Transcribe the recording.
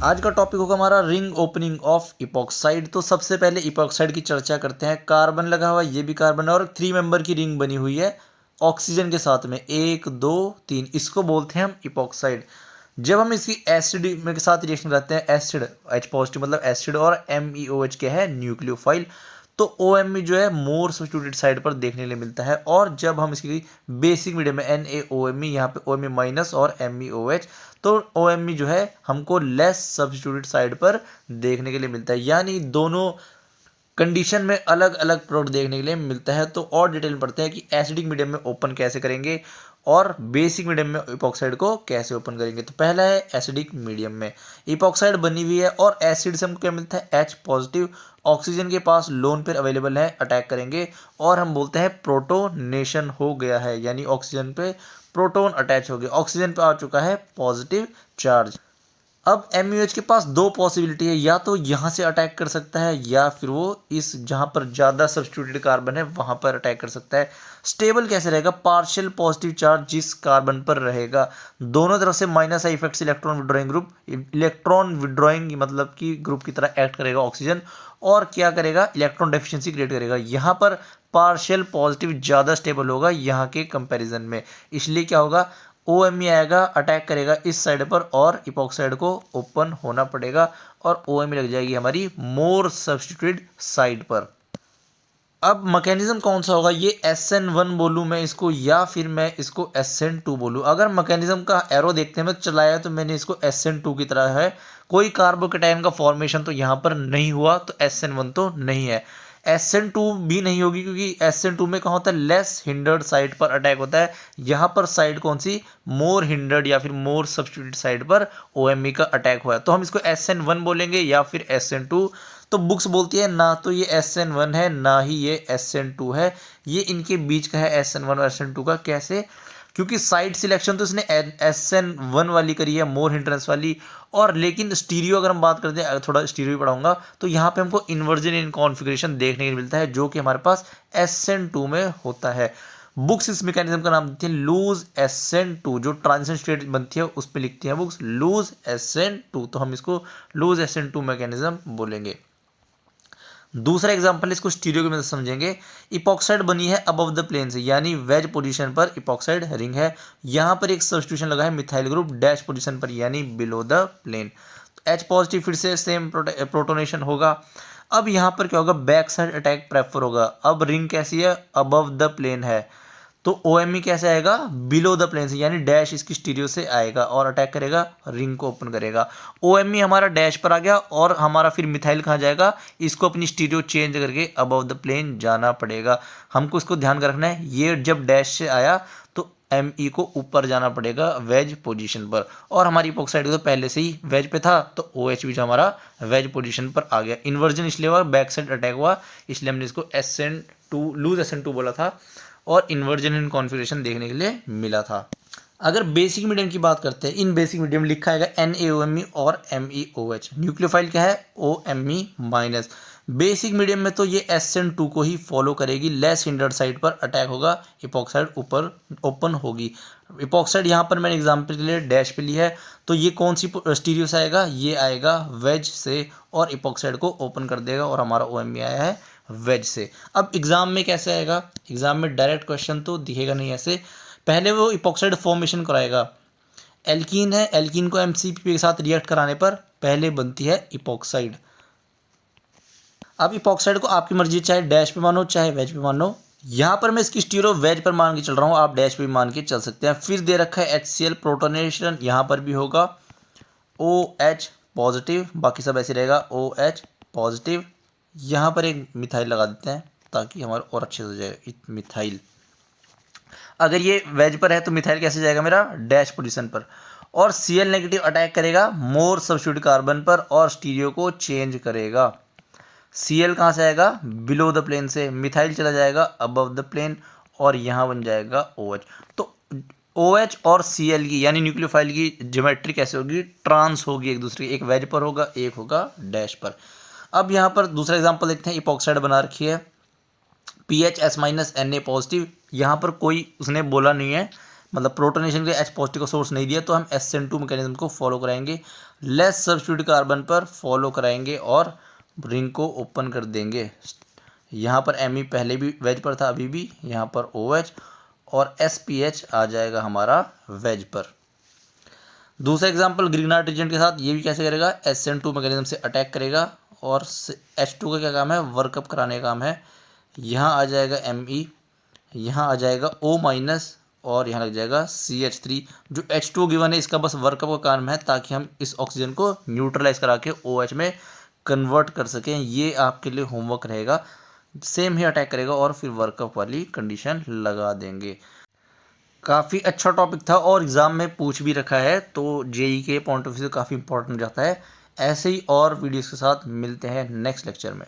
आज का टॉपिक होगा हमारा रिंग ओपनिंग ऑफ इपॉक्साइड। तो सबसे पहले इपॉक्साइड की चर्चा करते हैं। कार्बन लगा हुआ, ये भी कार्बन है और 3 मेंबर की रिंग बनी हुई है ऑक्सीजन के साथ में, 1 2 3। इसको बोलते हैं हम इपॉक्साइड। जब हम इसकी एसिड के साथ रिएक्शन करते हैं, एसिड H पॉजिटिव मतलब एसिड, और MeOH क्या है, न्यूक्लियोफाइल, तो OMe जो है मोर सब्स्टिट्यूटेड साइड पर देखने के लिए मिलता है। और जब हम इसकी बेसिक मीडियम में NaOMe, यहाँ पे OMe माइनस और MeOH, तो OMe जो है हमको लेस सब्स्टिट्यूटेड साइड पर देखने के लिए मिलता है। यानी दोनों कंडीशन में अलग अलग प्रोडक्ट देखने के लिए मिलता है। तो और डिटेल में पढ़ते हैं कि एसिडिक मीडियम में ओपन कैसे करेंगे और बेसिक मीडियम में इपॉक्साइड को कैसे ओपन करेंगे। तो पहला है एसिडिक मीडियम में इपॉक्साइड बनी हुई है और एसिड से हमको क्या मिलता है, H पॉजिटिव। ऑक्सीजन के पास लोन पेयर अवेलेबल है, अटैक करेंगे और हम बोलते हैं प्रोटोनेशन हो गया है, यानी ऑक्सीजन पे प्रोटोन अटैच हो गया, ऑक्सीजन पे आ चुका है पॉजिटिव चार्ज। अब MeOH के पास दो पॉसिबिलिटी है, या तो यहाँ से अटैक कर सकता है या फिर वो इस जहाँ पर ज़्यादा सब्स्टिट्यूटेड कार्बन है वहाँ पर अटैक कर सकता है। स्टेबल कैसे रहेगा, पार्शियल पॉजिटिव चार्ज जिस कार्बन पर रहेगा, दोनों तरफ से माइनस आई इफेक्ट से electron withdrawing group, electron withdrawing मतलब कि ग्रुप की तरह एक्ट करेगा ऑक्सीजन, और क्या करेगा, इलेक्ट्रॉन डेफिशिएंसी क्रिएट करेगा। यहाँ पर पार्शियल पॉजिटिव ज़्यादा स्टेबल होगा यहाँ के कंपेरिजन में, इसलिए क्या होगा, OMe आएगा, अटैक करेगा इस साइड पर और इपॉक्साइड को ओपन होना पड़ेगा और OMe लग जाएगी हमारी मोर सब्स्टिट्यूटेड साइड पर। अब मैकेनिज्म कौन सा होगा, ये SN1 बोलूँ मैं इसको या फिर मैं इसको SN2 बोलूँ। अगर मैकेनिज्म का एरो देखते हैं, मैं चलाया तो मैंने इसको SN2 की तरह है, कोई कार्बोकेटायन का फॉर्मेशन तो यहाँ पर नहीं हुआ, तो SN1 तो नहीं है। SN2 भी नहीं होगी क्योंकि SN2 में कहाँ होता है, लेस हिंडर्ड साइड पर अटैक होता है। यहाँ पर साइड कौन सी, मोर हिंडर्ड या फिर मोर सब्स्टिट्यूटेड साइड पर OMe का अटैक हुआ है, तो हम इसको SN1 बोलेंगे या फिर SN2। तो बुक्स बोलती है ना तो ये SN1 है ना ही ये SN2 है, ये इनके बीच का है SN1 और SN2 का। कैसे, क्योंकि साइड सिलेक्शन तो इसने SN1 वाली करी है, मोर हिंड्रेंस वाली। और लेकिन स्टीरियो अगर हम बात करते हैं, थोड़ा स्टीरियो पढ़ाऊंगा, तो यहाँ पे हमको इन्वर्जन इन कॉन्फ़िगरेशन देखने को मिलता है जो कि हमारे पास SN2 में होता है। बुक्स इस मैकेनिज्म का नाम देती है लूज SN2, जो ट्रांजिशन स्टेट बनती है उस पर लिखती है बुक्स लूज SN2, तो हम इसको लूज SN2 मैकेनिज्म बोलेंगे। दूसरा एग्जांपल इसको स्टीरियो की मदद से समझेंगे। इपॉक्साइड बनी है अबव द प्लेन से, यानी वेज पोजीशन पर इपॉक्साइड रिंग है, यहाँ पर एक सब्स्टिट्यूशन लगा है मिथाइल ग्रुप डैश पोजीशन पर, यानी below the plane. H positive फिर से सेम प्रोटोनेशन होगा। अब यहाँ पर क्या होगा, बैक साइड अटैक प्रेफर होगा। अब रिंग कैसी है, अबव द प्लेन है, तो OMe कैसे आएगा, बिलो द प्लेन से, यानी डैश इसकी स्टीरियो से आएगा और अटैक करेगा, रिंग को ओपन करेगा। OMe हमारा डैश पर आ गया और हमारा फिर मिथाइल कहाँ जाएगा, इसको अपनी स्टीरियो चेंज करके अबव द प्लेन जाना पड़ेगा। हमको इसको ध्यान रखना है, ये जब डैश से आया तो Me को ऊपर जाना पड़ेगा वेज पोजीशन पर, और हमारी इपॉक्साइड तो पहले से ही वेज पे था, तो OH भी जो हमारा वेज पोजीशन पर आ गया। इन्वर्जन इसलिए हुआ, बैक साइड अटैक हुआ, इसलिए हमने इसको SN2 लूज SN2 बोला था और इन्वर्जन इन कॉन्फ़िगरेशन देखने के लिए मिला था। अगर बेसिक मीडियम की बात करते हैं, इन बेसिक मीडियम लिखा है NaOMe और MeOH, न्यूक्लियोफाइल क्या है, OMe माइनस। बेसिक मीडियम में तो ये SN2 को ही फॉलो करेगी, लेस हिंडर्ड साइड पर अटैक होगा, इपॉक्साइड ऊपर ओपन होगी। इपॉक्साइड यहाँ पर मैंने एग्जाम्पल के लिए डैश पे ली है, तो ये कौन सी स्टीरियो से आएगा, ये आएगा वेज से और इपॉक्साइड को ओपन कर देगा, और हमारा OMe आया है वेज से। अब एग्जाम में कैसे आएगा, एग्जाम में डायरेक्ट क्वेश्चन तो दिखेगा नहीं ऐसे, पहले वो इपॉक्साइड फॉर्मेशन कराएगा। एल्कीन है, एल्कीन को MCP के साथ रिएक्ट कराने पर पहले बनती है इपॉक्साइड। अब इपॉक्साइड को आपकी मर्जी, चाहे डैश पे मानो चाहे वेज पे मानो। यहाँ पर मैं इसकी स्टीरियो वेज पर मान के चल रहा हूँ, आप डैश पे भी मान के चल सकते हैं। फिर दे रखा है HCl प्रोटोनेशन, यहाँ पर भी होगा OH पॉजिटिव, बाकी सब ऐसे रहेगा OH पॉजिटिव। यहाँ पर एक मिथाइल लगा देते हैं ताकि हमारा और अच्छे से हो जाए मिथाइल। अगर ये वेज पर है तो मिथाइल कैसे जाएगा मेरा, डैश पोजीशन पर, और Cl नेगेटिव अटैक करेगा मोर सब्स्टिट्यूटेड कार्बन पर और स्टीरियो को चेंज करेगा। Cl कहाँ से आएगा, बिलो द प्लेन से, मिथाइल चला जाएगा अबव द प्लेन और यहाँ बन जाएगा OH। तो OH और Cl की यानी न्यूक्लियोफाइल की ज्योमेट्री कैसे होगी, ट्रांस होगी एक दूसरे की, एक वेज पर होगा एक होगा डैश पर। अब यहाँ पर दूसरा एग्जांपल देखते हैं, इपॉक्साइड बना रखी है PHS- Na पॉजिटिव, यहाँ पर कोई उसने बोला नहीं है, मतलब प्रोटोनेशन के लिए H पॉजिटिव का सोर्स नहीं दिया तो हम SN2 मैकेनिज्म को फॉलो कराएंगे, लेस सब्स्टिट्यूट कार्बन पर फॉलो कराएंगे और रिंग को ओपन कर देंगे। यहाँ पर Me पहले भी वेज पर था, अभी भी यहाँ पर OH और SPH आ जाएगा हमारा वेज पर। दूसरा एग्जाम्पल ग्रीनार्ड रिएजेंट के साथ, ये भी कैसे करेगा, SN2 मैकेनिज्म से अटैक करेगा और H2 का क्या काम है, वर्कअप कराने का काम है। यहाँ आ जाएगा Me, यहाँ आ जाएगा O- और यहाँ लग जाएगा CH3। जो H2 गिवन है इसका बस वर्कअप का काम है ताकि हम इस ऑक्सीजन को न्यूट्रलाइज करा के OH में कन्वर्ट कर सकें। ये आपके लिए होमवर्क रहेगा। सेम ही अटैक करेगा और फिर वर्कअप वाली कंडीशन लगा देंगे। काफ़ी अच्छा टॉपिक था और एग्ज़ाम में पूछ भी रखा है, तो जेई के पॉइंट ऑफ व्यू से काफ़ी इंपॉर्टेंट जाता है। ऐसे ही और वीडियोस के साथ मिलते हैं नेक्स्ट लेक्चर में।